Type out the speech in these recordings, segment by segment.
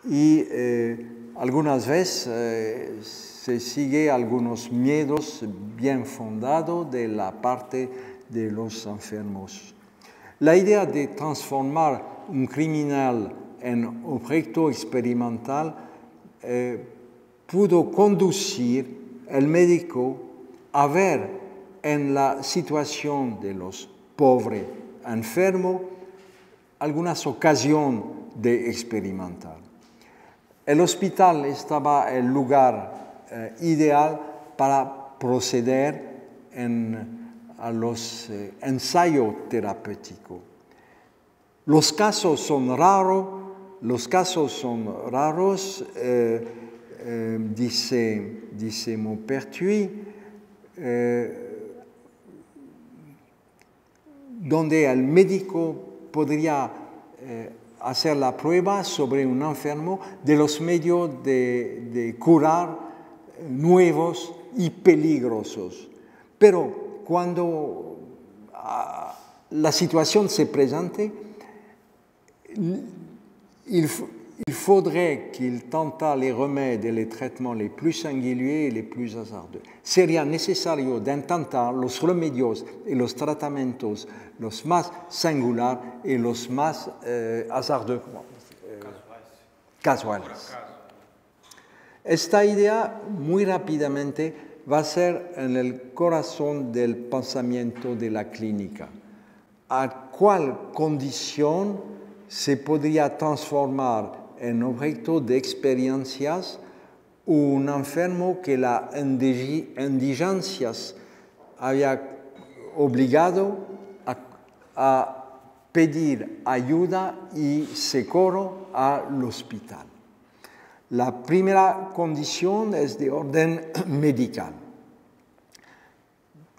y algunas veces se sigue algunos miedos bien fundados de la parte de los enfermos. La idea de transformar un criminal en objeto experimental pudo conducir al médico a ver en la situación de los pobres enfermos algunas ocasiones de experimentar. El hospital estaba el lugar ideal para proceder a los ensayos terapéuticos. Los casos son raros, dice Maupertuis, donde el médico podría hacer la prueba sobre un enfermo de los medios de curar nuevos y peligrosos. Pero cuando la situación se presente, il faudrait qu'il tente les remèdes et les traitements les plus singuliers et les plus hasardeux. Sería necesario de intentar los remedios y los tratamientos los más singulares y los más hasardeux, casuales. Esta idea muy rápidamente va a ser en el corazón del pensamiento de la clínica. ¿A cuál condición se podría transformar en objeto de experiencias un enfermo que la indigencias había obligado a pedir ayuda y socorro al hospital? La primera condición es de orden medical,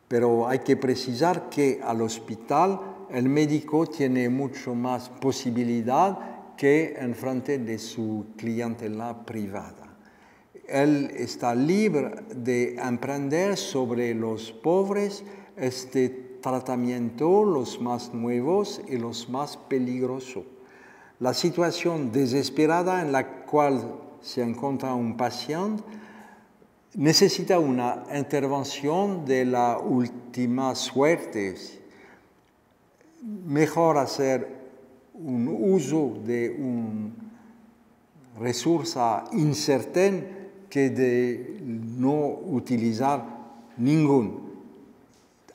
pero hay que precisar que al hospital el médico tiene mucho más posibilidad que en frente de su clientela privada. Él está libre de emprender sobre los pobres este tratamiento, los más nuevos y los más peligrosos. La situación desesperada en la cual se encuentra un paciente necesita una intervención de la última suerte. Mejor hacer un uso de un recurso incertain que de no utilizar ningún.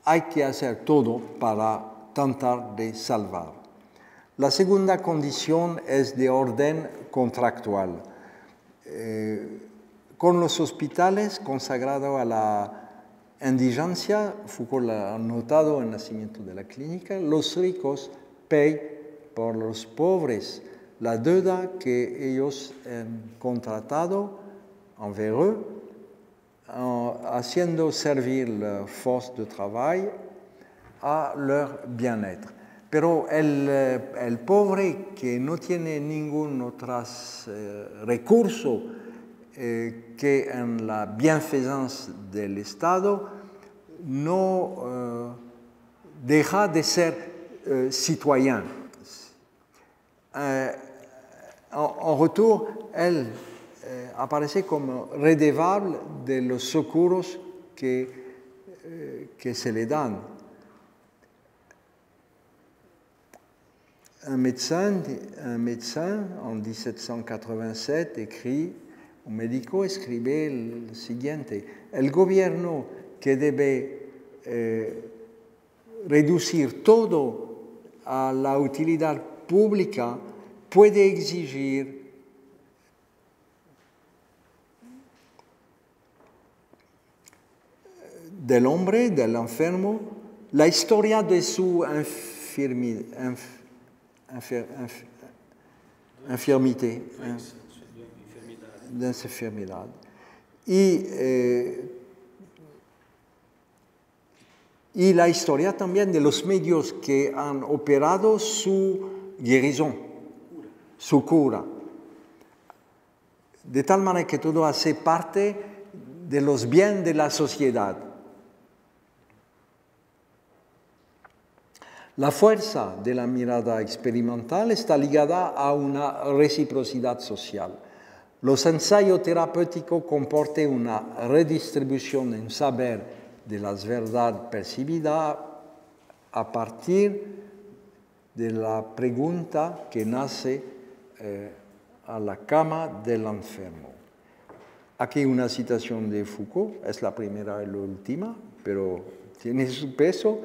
Hay que hacer todo para tratar de salvar. La segunda condición es de orden contractual. Con los hospitales consagrados a la indigencia, Foucault lo ha notado en el nacimiento de la clínica, los ricos pagan por los pobres la deuda que ellos han contratado envers eux, haciendo servir la fuerza de trabajo a leur bien-être. Pero el pobre que no tiene ningún otro recurso que en la bienfaisance del Estado, no deja de ser citoyen. En retour, él aparece como redevable de los socorros que se le dan. Un médecin en 1787 un médico escribe el siguiente: el gobierno que debe reducir todo a la utilidad pública puede exigir del hombre, del enfermo, la historia de su enfermedad. Y la historia también de los medios que han operado su guérison, su cura. De tal manera que todo hace parte de los bienes de la sociedad. La fuerza de la mirada experimental está ligada a una reciprocidad social. Los ensayos terapéuticos comportan una redistribución en saber de las verdades percibidas a partir de la pregunta que nace a la cama del enfermo. Aquí una citación de Foucault, es la primera y la última, pero tiene su peso.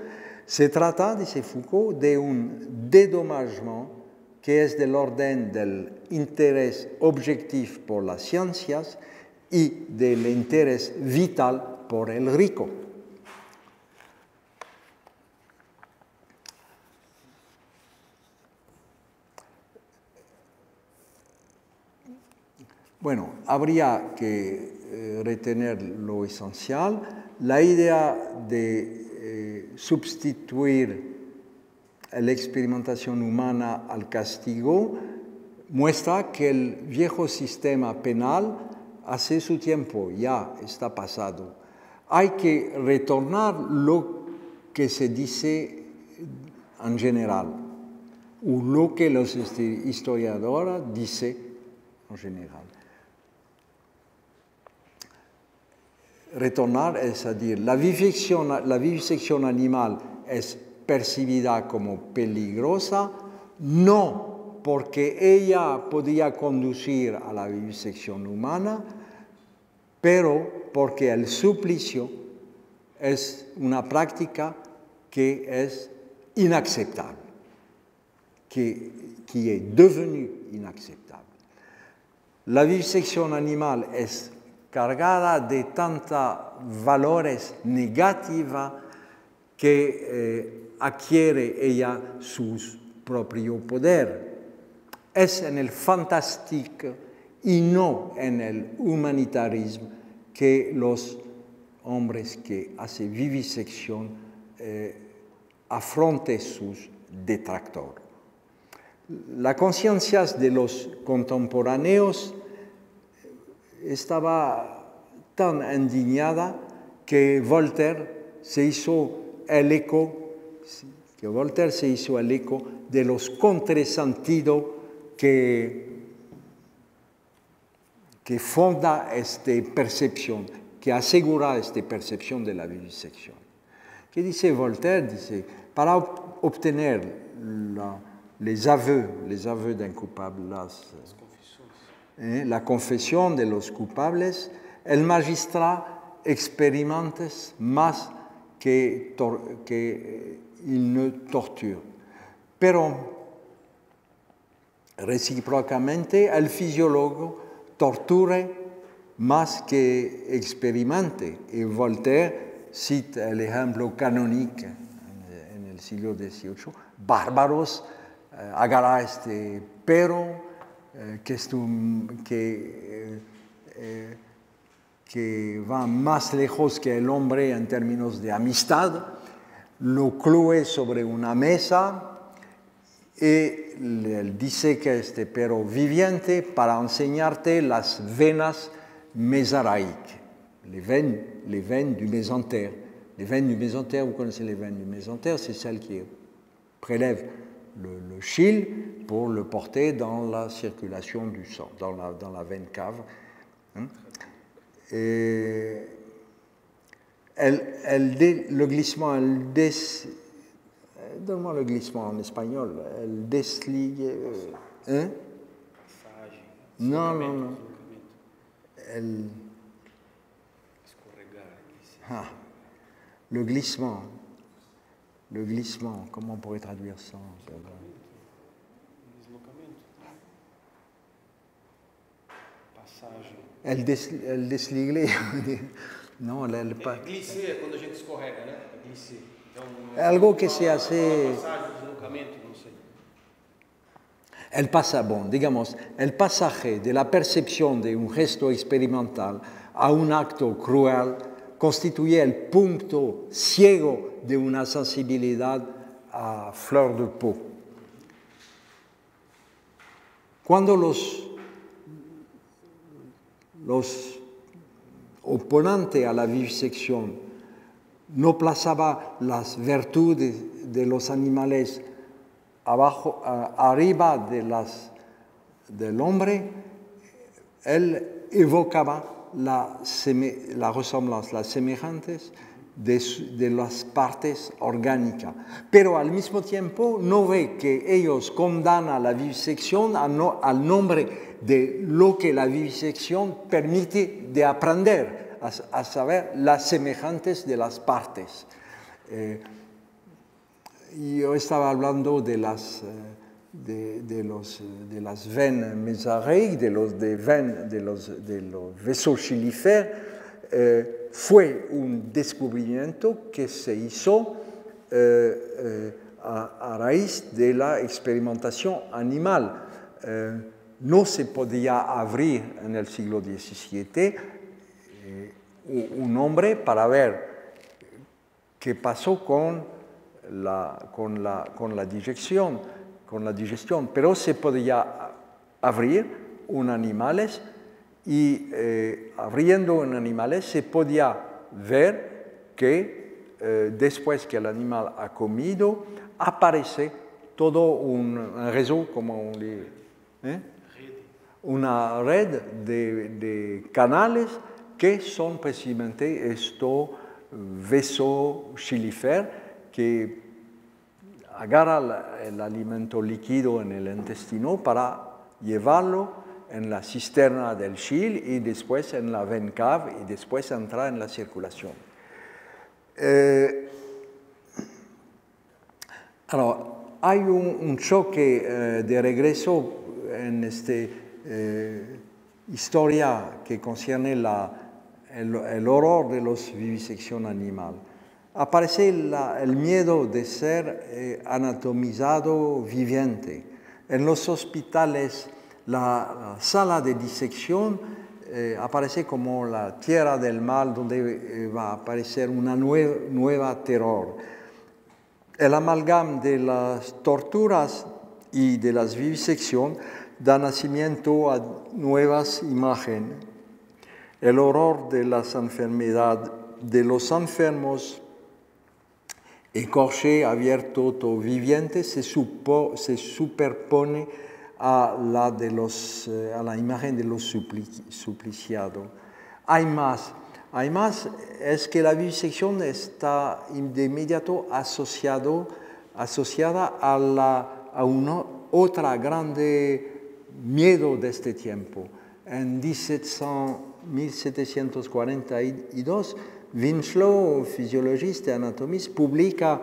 Se trata, dice Foucault, de un dédommagement que es del orden del interés objetivo por las ciencias y del interés vital por el rico. Bueno, habría que retener lo esencial. La idea de sustituir la experimentación humana al castigo muestra que el viejo sistema penal hace su tiempo ya está pasado. Hay que retornar lo que se dice en general, o lo que los historiadores dicen en general. Retornar es decir, la vivisección animal es percibida como peligrosa, no porque ella podía conducir a la vivisección humana, pero porque el suplicio es una práctica que es inaceptable, que est devenue inaceptable. La vivisección animal es cargada de tantos valores negativos que adquiere ella su propio poder. Es en el fantástico y no en el humanitarismo que los hombres que hacen vivisección afrontan sus detractores. La conciencia de los contemporáneos estaba tan indignada que Voltaire se hizo el eco de los contrasentidos que fonda esta percepción, que asegura esta percepción de la vivisección. ¿Qué dice Voltaire? Dice, para obtener les aveux d'un coupable, la confesión de los culpables, el magistrado experimenta más que une torture. Pero recíprocamente el fisiólogo tortura más que experimente. Y Voltaire cita el ejemplo canónico en el siglo XVIII. Bárbaros, agarra este perro que va más lejos que el hombre en términos de amistad, lo clue sobre una mesa y él dice que este perro viviente para enseñarte las venas mesaraïques, les veines du mésentère. Les veines du mésentère, vous connaissez les veines du mésentère, c'est celles qui prélèvent le chyle pour le porter dans la circulation du sang, dans la veine cave. Le glissement, donne-moi le glissement en espagnol, el desligue. Non. Le glissement, comment on pourrait traduire ça? El desligue. No, Glisser, quando a gente escorrega, né? Glisser. Então, algo que se hace. Passagem, deslocamento, não sei. El pasaje de la percepción de un gesto experimental a un acto cruel constituye el punto ciego de una sensibilidad a flor de peau. Cuando los oponentes a la vivisección no plazaba las virtudes de los animales abajo, arriba del hombre, él evocaba la resemblanza, las semejanzas de las partes orgánicas. Pero al mismo tiempo no ve que ellos condenan la vivisección al nombre de lo que la vivisección permite de aprender, a saber, las semejantes de las partes. Yo estaba hablando de las veines mesaraiques, de los vasos chilifères. Fue un descubrimiento que se hizo a raíz de la experimentación animal. No se podía abrir en el siglo XVII un hombre para ver qué pasó con la digestión, pero se podía abrir un animal y abriendo un animal se podía ver que después que el animal ha comido aparece todo un réseau, como una red de canales que son precisamente estos vasos chilifères que agarra el alimento líquido en el intestino para llevarlo en la cisterna del chil y después en la veine cave y después entrar en la circulación. Hay un choque de regreso en esta historia que concierne el horror de la vivisección animal. Aparece el miedo de ser anatomizado viviente. En los hospitales, la sala de disección aparece como la tierra del mal donde va a aparecer una nueva terror. El amalgam de las torturas y de las vivisecciones da nacimiento a nuevas imágenes. El horror de las enfermedades, de los enfermos, écorché, abierto, todo viviente, se superpone a la imagen de los supliciados. Hay más, es que la vivisección está de inmediato asociada a una otra grande miedo de este tiempo. En 1742, Winslow, fisiologista y anatomista, publica,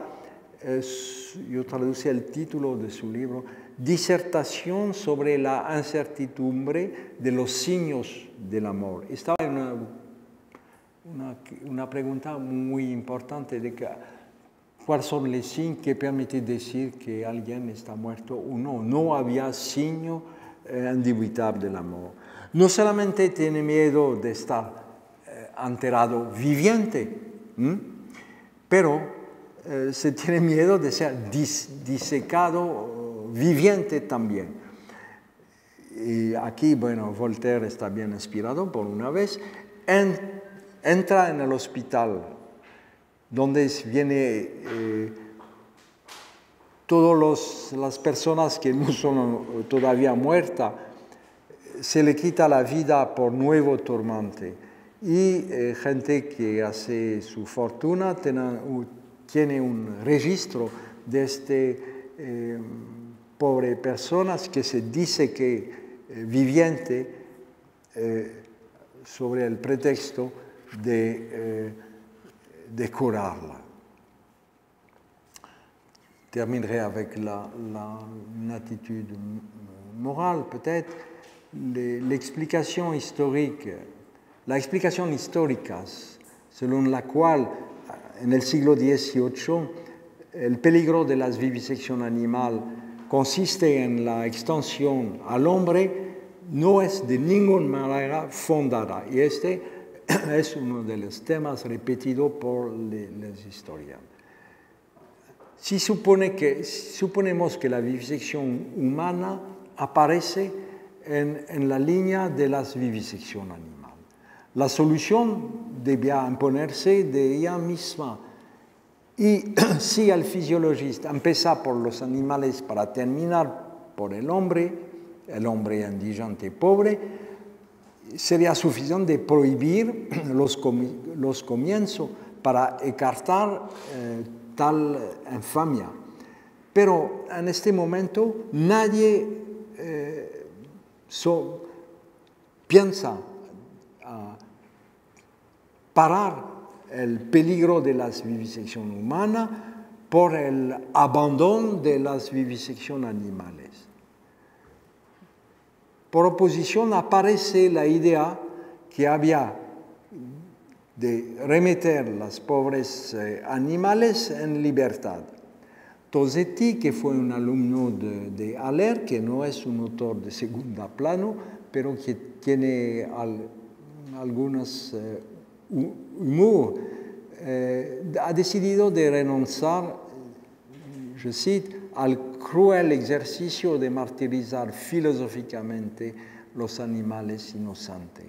yo traducí el título de su libro, Disertación sobre la incertidumbre de los signos del amor. Estaba una pregunta muy importante de cuáles son los signos que permiten decir que alguien está muerto o no. No había signo indubitable del amor. No solamente tiene miedo de estar enterrado viviente, pero se tiene miedo de ser disecado viviente también. Y aquí, Voltaire está bien inspirado por una vez. Entra en el hospital donde viene todas las personas que no son todavía muertas, se le quita la vida por nuevo tormento. Y gente que hace su fortuna tiene un registro de pobre personas que se dice que viviente sobre el pretexto de curarla. Terminerai avec une attitude morale peut-être. L'explication historique, la explicación histórica según la cual en el siglo XVIII el peligro de la vivisección animal consiste en la extensión al hombre, no es de ninguna manera fundada. Y este es uno de los temas repetidos por los historiadores. Si suponemos que la vivisección humana aparece en la línea de la vivisección animal, la solución debía imponerse de ella misma, Y si el fisiologista empieza por los animales para terminar por el hombre indigente pobre, sería suficiente de prohibir los comienzos para descartar tal infamia. Pero en este momento nadie piensa parar el peligro de la vivisección humana por el abandono de las vivisecciones animales. Por oposición aparece la idea que había de remeter los pobres animales en libertad. Tosetti, que fue un alumno de Haller, que no es un autor de segundo plano, pero que tiene algunos humor, ha decidido de renunciar, je cite, al cruel ejercicio de martirizar filosóficamente los animales inocentes.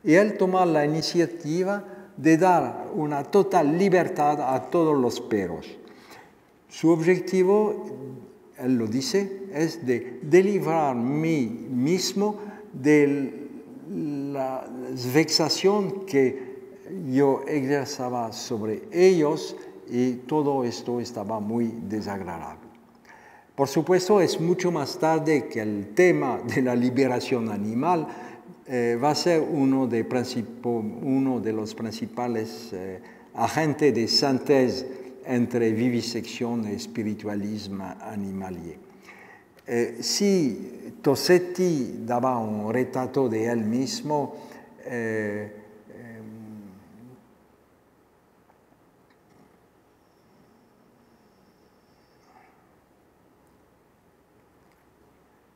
Y él toma la iniciativa de dar una total libertad a todos los perros. Su objetivo, él lo dice, es de delibrar mí mismo de la vexación que yo ejercía sobre ellos, y todo esto estaba muy desagradable. Por supuesto, es mucho más tarde que el tema de la liberación animal va a ser uno de los principales agentes de síntesis entre vivisección y espiritualismo animalier. Si Tosetti daba un retrato de él mismo,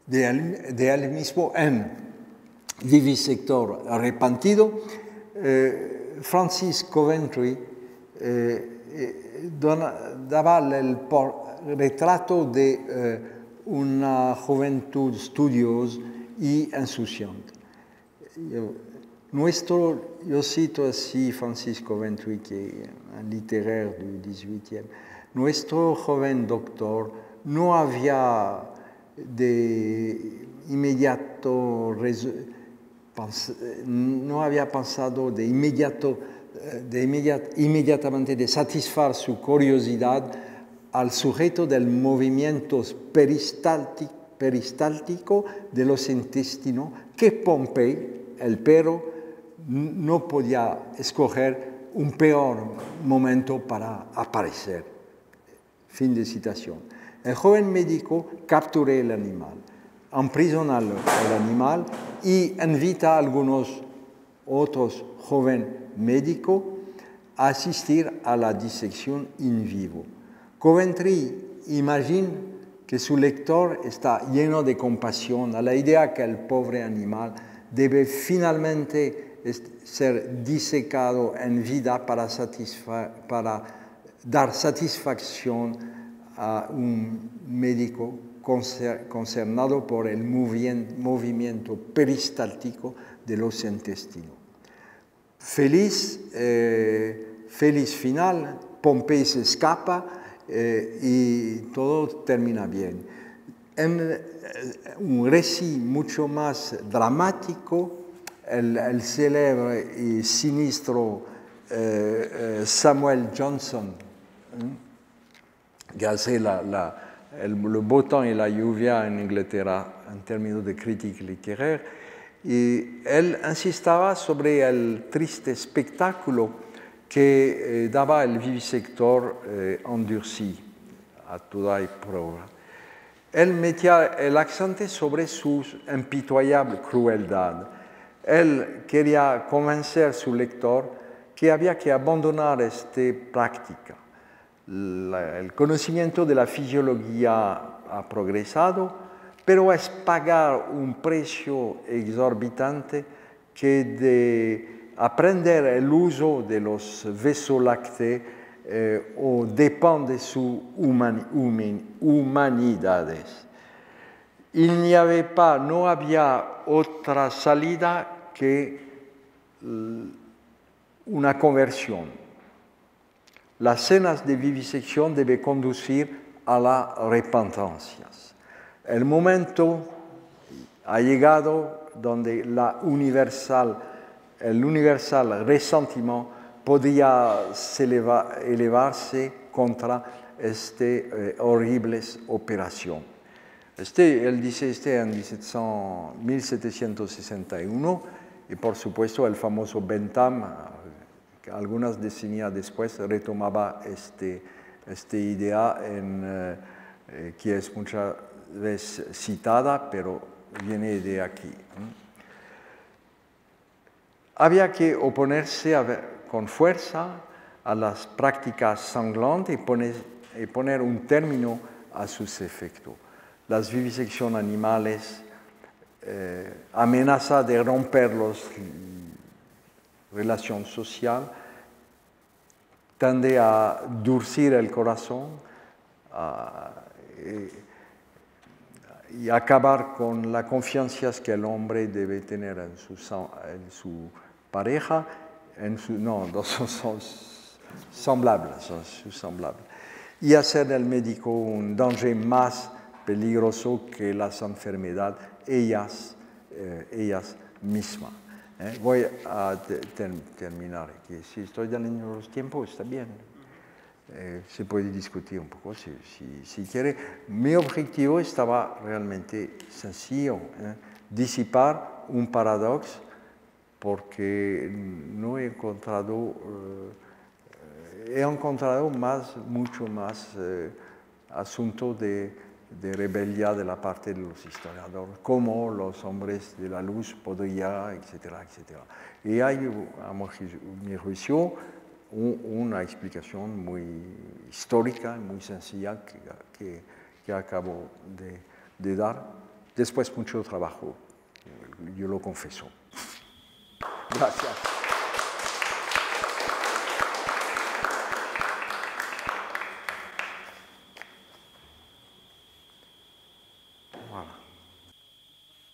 de él mismo en vivisector arrepentido, Francis Coventry daba el retrato de una juventud estudiosa y insouciante. Yo cito así Francis Coventry, que es un literario del 18e. Nuestro joven doctor no había pensado inmediatamente de satisfacer su curiosidad al sujeto del movimiento peristáltico de los intestinos, que Pompey, el perro, no podía escoger un peor momento para aparecer. Fin de citación. El joven médico captura el animal, aprisiona el animal y invita a algunos otros jóvenes médicos a asistir a la disección in vivo. Coventry imagina que su lector está lleno de compasión a la idea que el pobre animal debe finalmente ser disecado en vida para dar satisfacción a un médico concernado por el movimiento peristáltico de los intestinos. Feliz final, Pompey se escapa y todo termina bien. En un récit mucho más dramático, el célebre y sinistro Samuel Johnson, que hace el beau temps y la lluvia en Inglaterra en términos de crítica literaria, y él insistaba sobre el triste espectáculo que daba el vivisector endurci a toda prueba. Él metía el acento sobre su impitoyable crueldad. Él quería convencer a su lector que había que abandonar esta práctica. El conocimiento de la fisiología ha progresado, pero es pagar un precio exorbitante que de aprender el uso de los vasos lácteos o depende de sus humanidades. No había otra salida que una conversión. las escenas de vivisección deben conducir a la repentance. El momento ha llegado donde el universal resentimiento podía elevarse contra esta horrible operación. Él dice en 1761 y por supuesto el famoso Bentham, que algunas decenias después retomaba esta idea que es muchas veces citada, pero viene de aquí. Había que oponerse con fuerza a las prácticas sangrantes y poner un término a sus efectos. Las vivisecciones animales, amenaza de romper las relaciones sociales, tiende a durcir el corazón y acabar con la confianza que el hombre debe tener en su pareja, no son semblables, y hacer del médico un danger más peligroso que las enfermedades ellas mismas. Voy a terminar aquí. Si estoy dando los tiempos, está bien. Se puede discutir un poco si quiere. Mi objetivo estaba realmente sencillo, disipar un paradoxo, porque no he encontrado, mucho más asunto de rebeldía de la parte de los historiadores, cómo los hombres de la luz podrían, etcétera, etcétera. Y hay, a mi juicio, una explicación muy histórica, muy sencilla que acabo de dar. Después mucho trabajo, yo lo confieso. Gracias.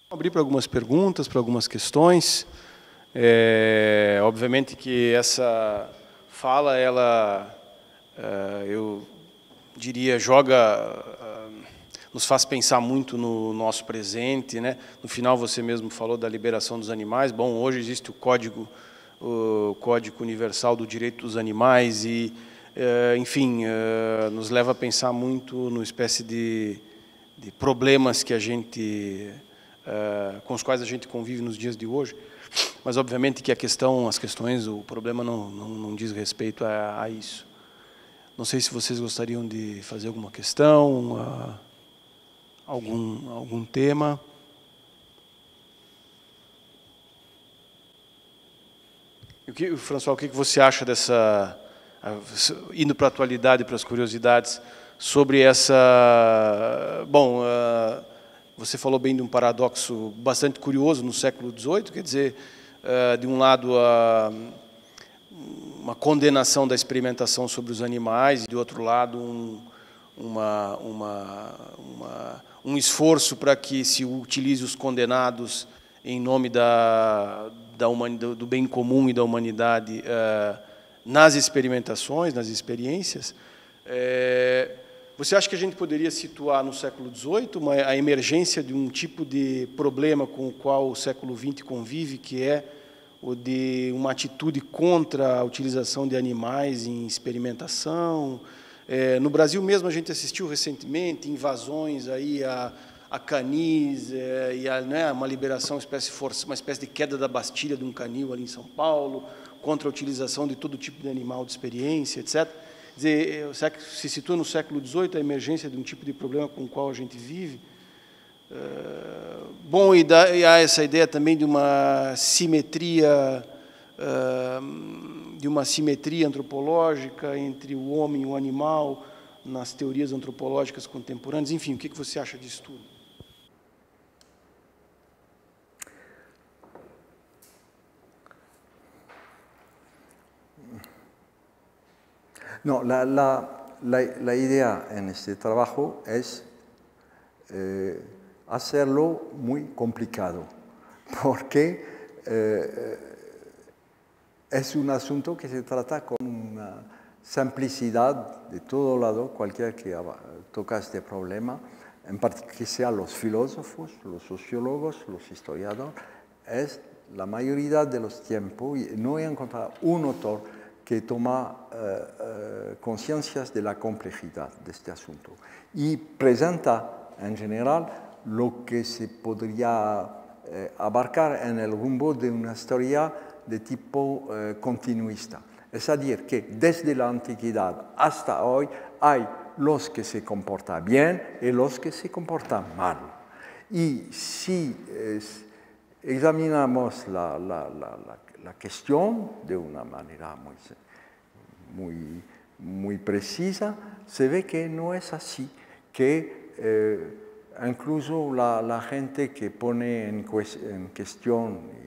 Abrir para algumas perguntas, para algumas questões. Obviamente que essa fala, ela, eu diria, nos faz pensar muito no nosso presente, né? No final você mesmo falou da liberação dos animais. Bom, hoje existe o Código Universal do Direito dos Animais e, enfim, nos leva a pensar muito numa espécie de problemas que a gente com os quais a gente convive nos dias de hoje, mas obviamente que o problema não diz respeito a isso. Não sei se vocês gostariam de fazer alguma questão, algum tema. François, o que você acha dessa, indo para a atualidade, para as curiosidades, sobre essa... Bom, você falou bem de um paradoxo bastante curioso no século XVIII, quer dizer, de um lado, uma condenação da experimentação sobre os animais, e, de outro lado, um esforço para que se utilize os condenados em nome do bem comum e da humanidade nas experimentações, nas experiências. Você acha que a gente poderia situar no século XVIII a emergência de um tipo de problema com o qual o século XX convive, que é o de uma atitude contra a utilização de animais em experimentação? No Brasil mesmo a gente assistiu recentemente invasões aí a canis e uma liberação, uma espécie de queda da Bastilha de um canil ali em São Paulo, contra a utilização de todo tipo de animal de experiência, etc. Quer dizer, se situa no século XVIII a emergência de um tipo de problema com o qual a gente vive. Bom, e há essa ideia também de uma simetria antropológica entre o homem e o animal nas teorias antropológicas contemporâneas. Enfim, o que você acha disso tudo? No, la idea en este trabajo es hacerlo muy complicado, porque es un asunto que se trata con simplicidad de todo lado, cualquiera que toca este problema, en particular que sean los filósofos, los sociólogos, los historiadores, es la mayoría de los tiempos, y no he encontrado un autor que toma conciencia de la complejidad de este asunto y presenta en general lo que se podría abarcar en el rumbo de una historia de tipo continuista. Es decir, que desde la antigüedad hasta hoy hay los que se comportan bien y los que se comportan mal. Y si examinamos la cuestión de una manera muy precisa, se ve que no es así, que incluso la gente que pone en cuestión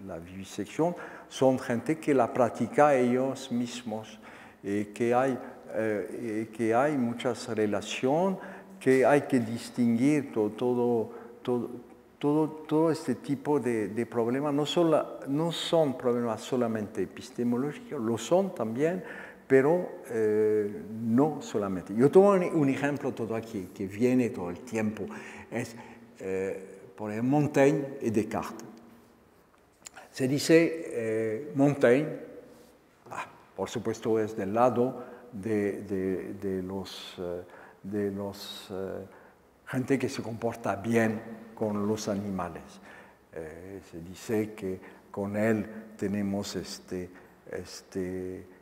la vivisección son gente que la practica ellos mismos, que hay muchas relaciones, que hay que distinguir todo este tipo de problemas. No son problemas solamente epistemológicos, lo son también, pero no solamente. Yo tomo un ejemplo todo aquí, que viene todo el tiempo, es por ejemplo Montaigne y Descartes. Se dice Montaigne, por supuesto es del lado de los gente que se comporta bien con los animales. Se dice que con él tenemos este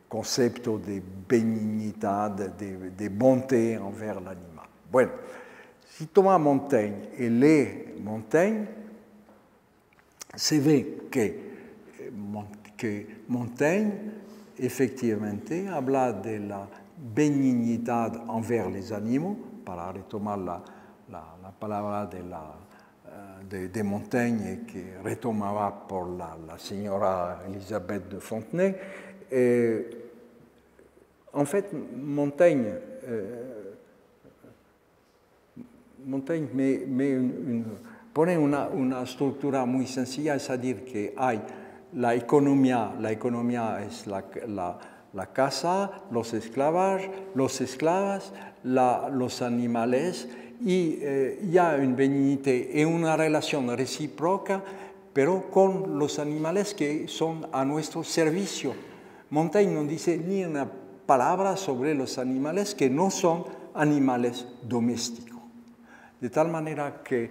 concepto de benignidad, de bonté envers l'animal. Bueno, si toma Montaigne y lee Montaigne, se ve que Montaigne efectivamente habla de la benignidad envers les animaux, para retomar la palabra de Montaigne que retomaba por la señora Elisabeth de Fontenay. En fait, Montaigne pone una estructura muy sencilla, es decir, que hay la economía es la casa, los esclavos, los animales, y ya una benignidad y una relación recíproca, pero con los animales que son a nuestro servicio. Montaigne no dice ni una palabra sobre los animales que no son animales domésticos. De tal manera que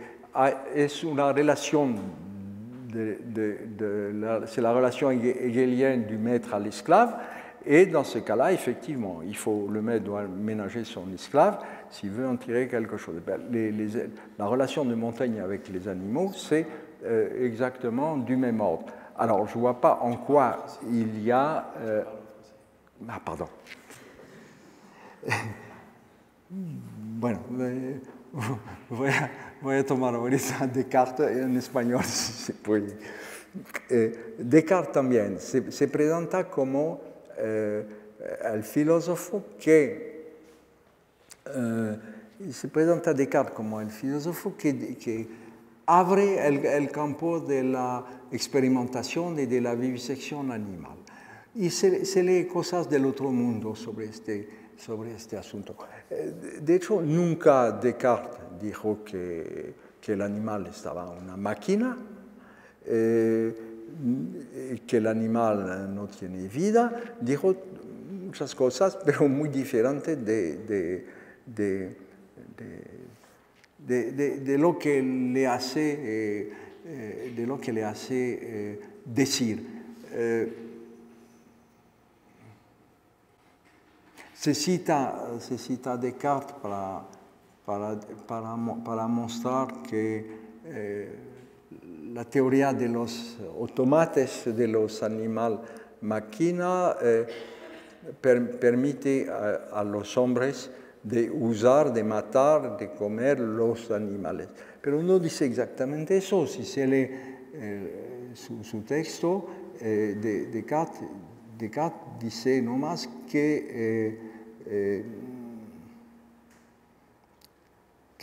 es una relación, c'est la relation hegelienne du maître à l'esclave, et dans ce cas-là, effectivement, le maître doit ménager son esclave s'il veut en tirer quelque chose. La relation de Montaigne avec les animaux, c'est exactement du même ordre. Alors, je ne vois pas en quoi il y a... pardon. Bueno, voy a tomar ahorita Descartes en español, si se puede. Descartes también se presenta como el filósofo que abre el campo de la experimentación y de la vivisección animal. Y se lee cosas del otro mundo sobre este asunto. De hecho, nunca Descartes dijo que el animal estaba en una máquina, que el animal no tiene vida. Dijo muchas cosas, pero muy diferentes de lo que le hace, decir. Se cita Descartes para mostrar que la teoría de los automates, de los animales máquina, permite a los hombres de usar, de matar, de comer los animales. Pero no dice exactamente eso. Si se lee su texto, Descartes dice nomás que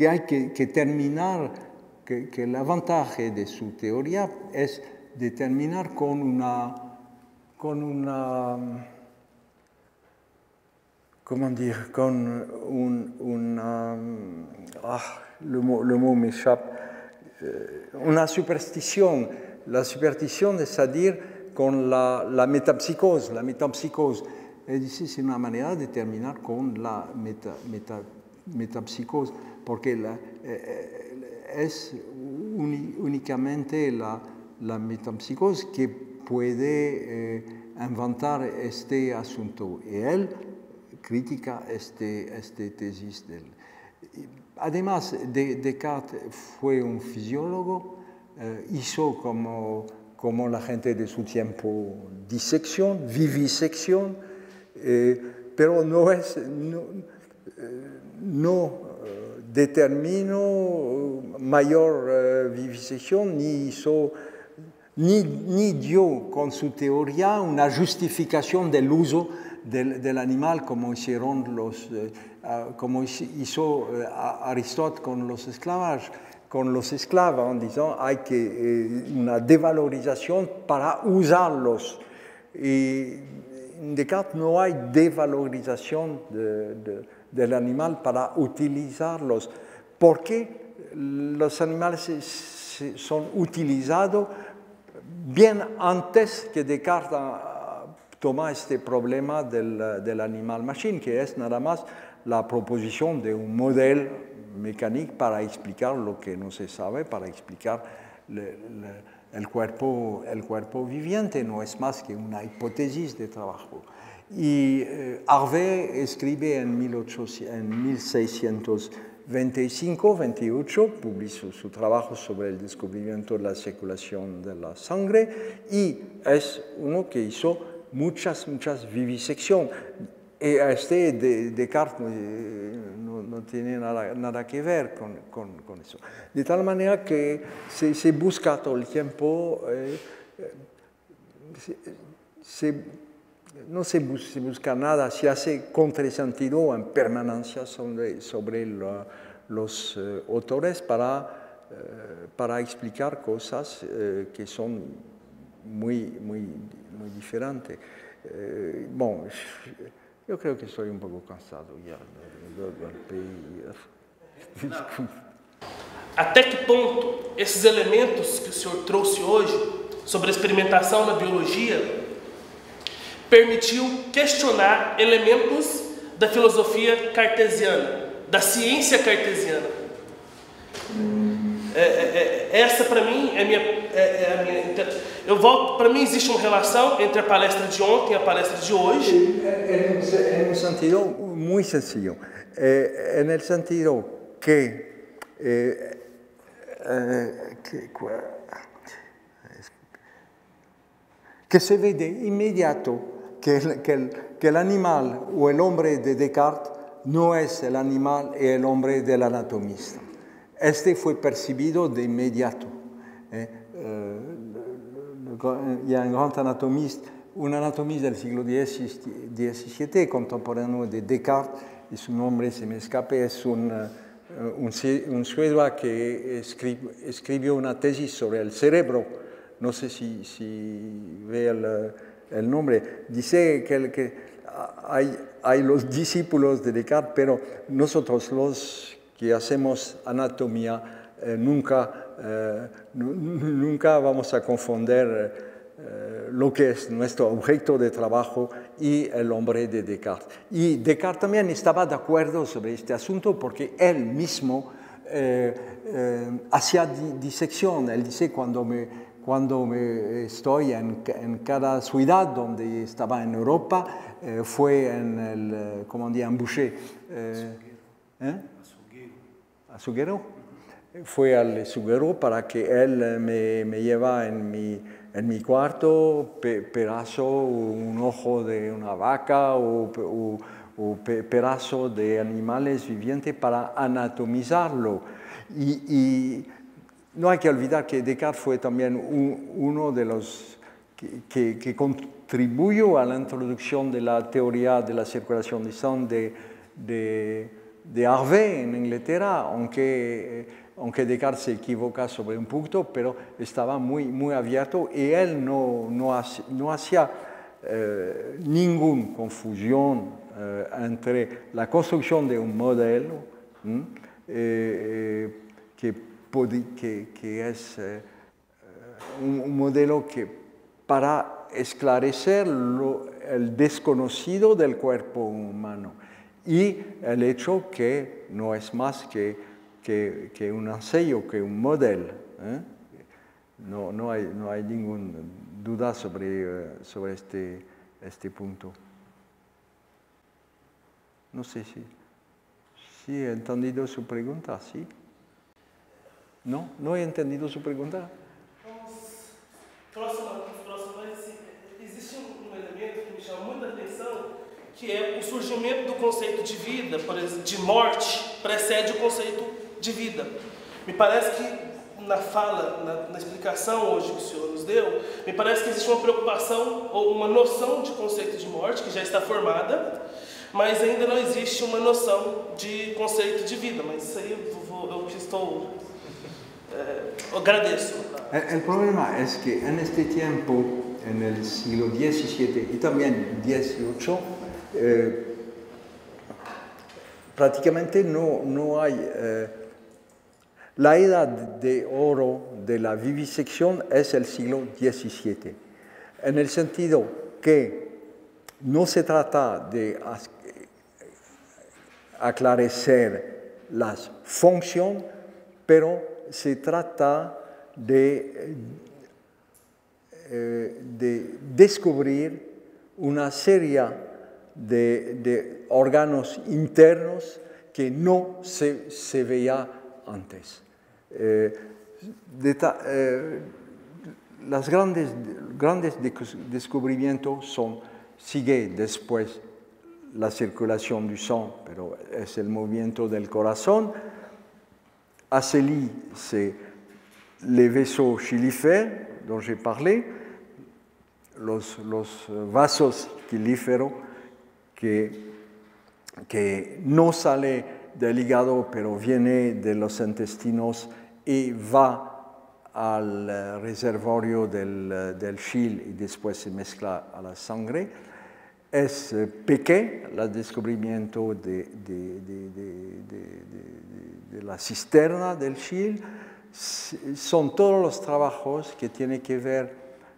hay que terminar, que el avantaje de su teoría es de terminar con una comment dire, con le mot m'échappe, una superstition. La superstition, c'est-à-dire con la metapsicose. La metapsicose, c'est una manera de terminar con la metapsicose, porque es únicamente la metapsicose que puede inventar este asunto. Y él critica este tesis de él. Además, Descartes fue un fisiólogo, hizo como la gente de su tiempo disección, vivisección, pero no determinó mayor vivisección ni dio con su teoría una justificación del uso del animal como hicieron como hizo Aristóteles con los esclavos, en disant hay que una devalorización para usarlos. Y en Descartes no hay devalorización del animal para utilizarlos, porque los animales son utilizados bien antes que Descartes toma este problema del animal machine, que es nada más la proposición de un modelo mecánico para explicar lo que no se sabe, para explicar el cuerpo viviente, no es más que una hipótesis de trabajo. Y Harvey escribe en 1625-28, publicó su trabajo sobre el descubrimiento de la circulación de la sangre, y es uno que hizo muchas vivisecciones. Y Descartes no tiene nada que ver con eso. De tal manera que se busca todo el tiempo, no se busca nada, se hace contrasentido en permanencia sobre los autores para explicar cosas que son muy diferentes. Bom, eu creio que estou um pouco cansado já do Até que ponto esses elementos que o senhor trouxe hoje sobre a experimentação na biologia permitiu questionar elementos da filosofia cartesiana, da ciência cartesiana? Essa para mim é a minha eu volto, para mim existe uma relação entre a palestra de ontem e a palestra de hoje. En un sentido muy sencillo, en el sentido que se ve de inmediato que el animal o el hombre de Descartes no es el animal y el hombre del anatomista. Este fue percibido de inmediato. Il y a un grand anatomiste, un anatomiste del siglo XVII, contemporáneo de Descartes, y su nombre se me escape, es un sueco que escribió una tesis sobre el cerebro. No sé si ve el nombre. Dice que hay los discípulos de Descartes, pero nosotros los que hacemos anatomía nunca vamos a confundir lo que es nuestro objeto de trabajo y el hombre de Descartes. Y Descartes también estaba de acuerdo sobre este asunto porque él mismo hacía disección. Él dice, cuando estoy en cada ciudad donde estaba en Europa, fue en el, ¿cómo se llama? Boucher. ¿Azuguero? Fue al Azuguero para que él me lleva en mi cuarto pedazo, un ojo de una vaca o pedazo de animales vivientes para anatomizarlo. Y no hay que olvidar que Descartes fue también uno de los que contribuyó a la introducción de la teoría de la circulación de sangre de Harvey en Inglaterra, aunque Descartes se equivoca sobre un punto, pero estaba muy abierto y él no hacía ninguna confusión entre la construcción de un modelo que es un modelo que para esclarecer el desconocido del cuerpo humano y el hecho que no es más que un ensayo, que un modelo. No hay ninguna duda sobre este punto. No sé si he entendido su pregunta, ¿sí? No he entendido su pregunta. Próxima, existe elemento que me chama muita atenção, que é o surgimento do conceito de vida, por exemplo, de morte, precede o conceito de vida. Me parece que na fala, na explicação hoje que o senhor nos deu, me parece que existe uma preocupação ou uma noção de conceito de morte que já está formada, mas ainda não existe uma noção de conceito de vida. Mas isso aí eu estou... agradeço. El problema es que en este tiempo, en el siglo XVII y también XVIII, prácticamente no hay... la edad de oro de la vivisección es el siglo XVII, en el sentido que no se trata de aclarecer la función, pero se trata de descubrir una serie de órganos internos que no se veía antes. Los grandes descubrimientos sigue después la circulación du sang, pero es el movimiento del corazón. Acélie, c'est les vaisseaux chylifères dont j'ai parlé, los vasos chilíferos que no sale del hígado, pero viene de los intestinos y va al reservorio del chile y después se mezcla a la sangre. Es Pequet, el descubrimiento de la cisterna del chile. Son todos los trabajos que tienen que ver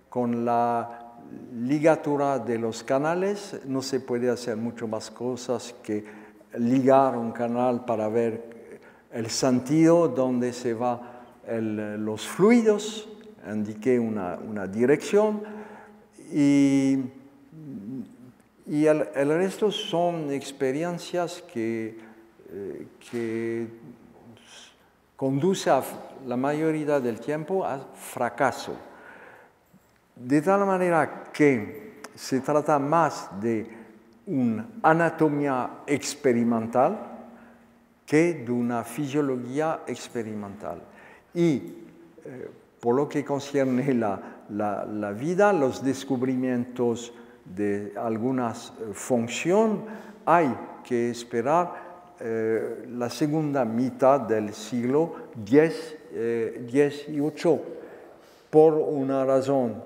con la ligatura de los canales. No se puede hacer mucho más cosas que ligar un canal para ver el sentido donde se van los fluidos, indique una dirección, y el resto son experiencias que conducen la mayoría del tiempo a fracaso. De tal manera que se trata más de una anatomía experimental que de una fisiología experimental. Y por lo que concierne la vida, los descubrimientos de algunas funciones, hay que esperar la segunda mitad del siglo XVIII. Por una razón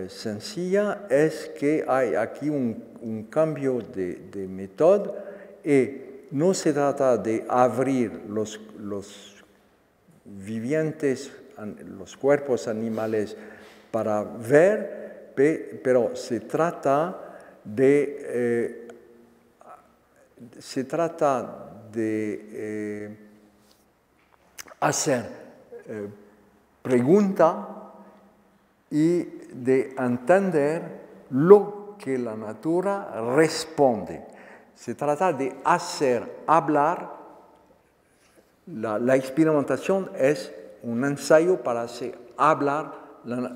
sencilla, es que hay aquí un cambio de método y no se trata de abrir los vivientes, los cuerpos animales para ver, pero se trata de hacer preguntas y de entender lo que la naturaleza responde. Se trata de hacer hablar. La experimentación es un ensayo para hacer hablar la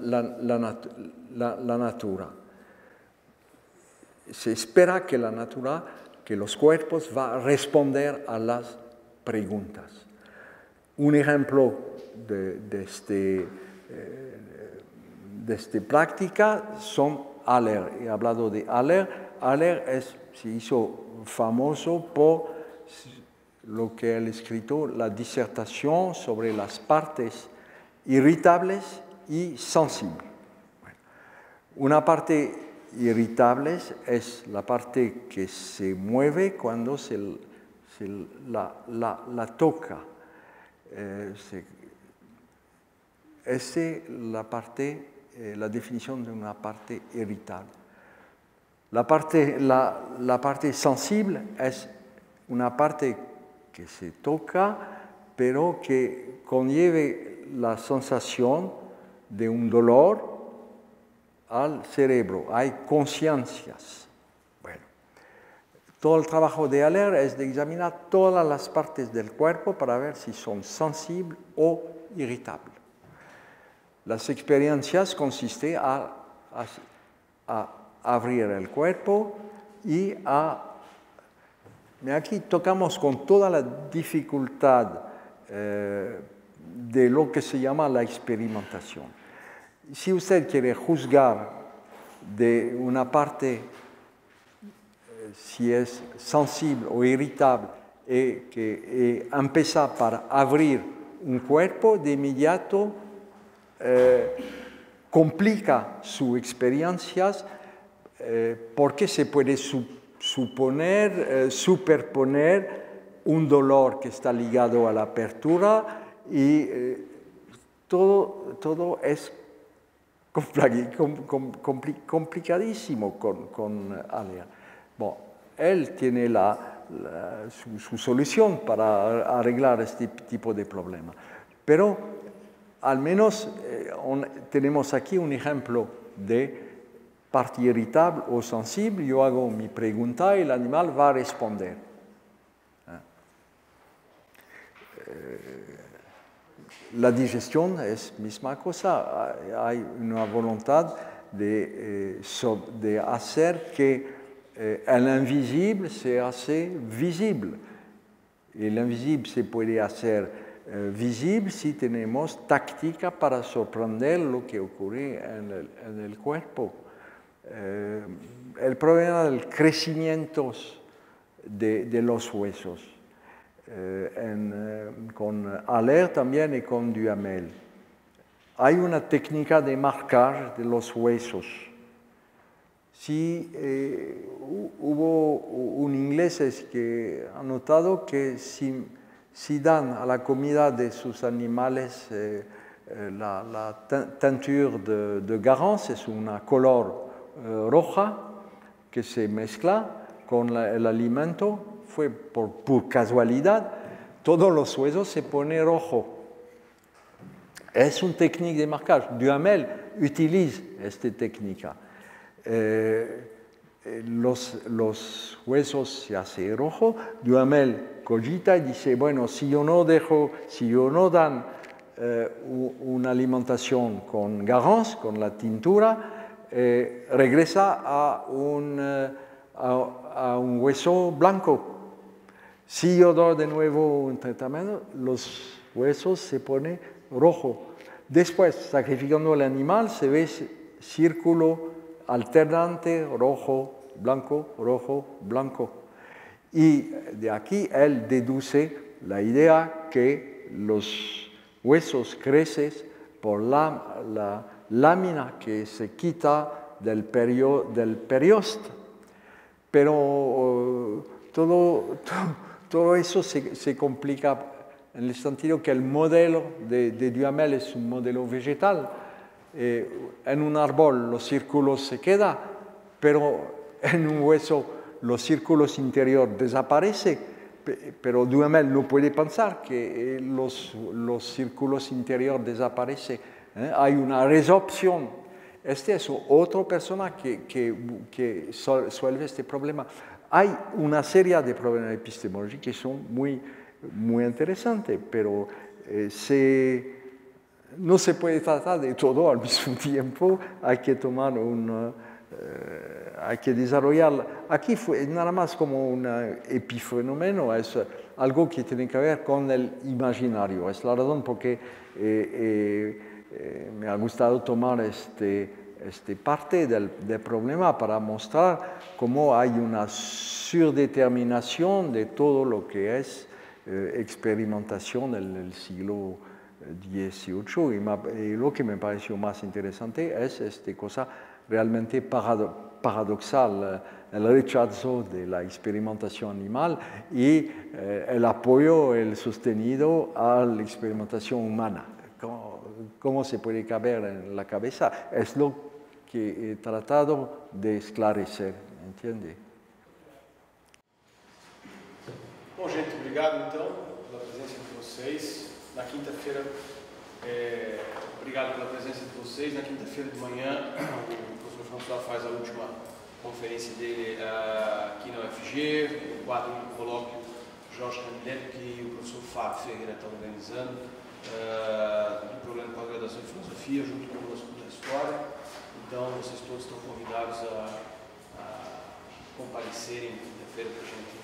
naturaleza. Se espera que la naturaleza, que los cuerpos va a responder a las preguntas. Un ejemplo de esta práctica son Haller. He hablado de Haller. Haller se hizo famoso por lo que él escrito, la disertación sobre las partes irritables y sensibles. Bueno, una parte irritables es la parte que se mueve cuando se la toca. Esa es la definición de una parte irritable. La parte sensible es una parte que se toca, pero que conlleve la sensación de un dolor al cerebro. Hay conciencias. Bueno, todo el trabajo de Haller es de examinar todas las partes del cuerpo para ver si son sensibles o irritables. Las experiencias consisten a abrir el cuerpo y aquí tocamos con toda la dificultad de lo que se llama la experimentación. Si usted quiere juzgar de una parte si es sensible o irritable y empezar para abrir un cuerpo, de inmediato complica sus experiencias porque se puede superponer un dolor que está ligado a la apertura y todo es complicadísimo con Haller. Bueno, él tiene su solución para arreglar este tipo de problema, pero al menos tenemos aquí un ejemplo de parte irritable o sensible. Yo hago mi pregunta y el animal va a responder. La digestión es la misma cosa. Hay una voluntad de hacer que el invisible se hace visible. El invisible se puede hacer visible si tenemos táctica para sorprender lo que ocurre en el cuerpo. El problema del crecimiento de los huesos, con Haller también y con Duhamel. Hay una técnica de marcar de los huesos. Sí, hubo un inglés que ha notado que si dan a la comida de sus animales la teinture de Garance, es una color roja que se mezcla con el alimento, fue por casualidad, todos los huesos se ponen rojo. Es una técnica de marcaje. Duhamel utiliza esta técnica. Los huesos se hacen rojo. Duhamel cogita y dice, bueno, si yo no dan una alimentación con Garance, con la tintura, regresa a un hueso blanco. Si yo doy de nuevo un tratamiento, los huesos se ponen rojos. Después, sacrificando el animal, se ve círculo alternante, rojo, blanco. Y de aquí él deduce la idea que los huesos crecen por la lámina que se quita del periosto. Pero todo eso se complica en el sentido que el modelo de Duhamel es un modelo vegetal. En un árbol los círculos se quedan, pero en un hueso los círculos interiores desaparecen. Pero Duhamel no puede pensar que los círculos interiores desaparecen. Hay una resorpción. Este es otra persona que resuelve este problema. Hay una serie de problemas epistemológicos que son muy interesantes, pero no se puede tratar de todo al mismo tiempo. Hay que tomar hay que desarrollar. Aquí fue nada más como un epifenómeno, es algo que tiene que ver con el imaginario. Es la razón por qué me ha gustado tomar este parte del problema para mostrar cómo hay una surdeterminación de todo lo que es experimentación en el siglo 18 y lo que me pareció más interesante es esta cosa realmente paradoxal, el rechazo de la experimentación animal y el apoyo, el sostenido a la experimentación humana. ¿Cómo se puede caber en la cabeza? Es lo que he tratado de esclarecer, ¿entiende? Bom, gente, obrigado então pela presença de vocês. Na quinta-feira, obrigado pela presença de vocês. Na quinta-feira de manhã, o professor François faz a última conferência dele aqui na UFG, no quadro do colóquio Jorge Candileto, que o professor Fábio Ferreira está organizando, do programa de pós-graduação em filosofia, junto conosco da história. Então, vocês todos estão convidados a comparecerem na quinta-feira para a gente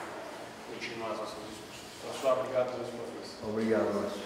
continuar as nossas discussões. François, obrigado mais uma vez. Obrigado, Márcio.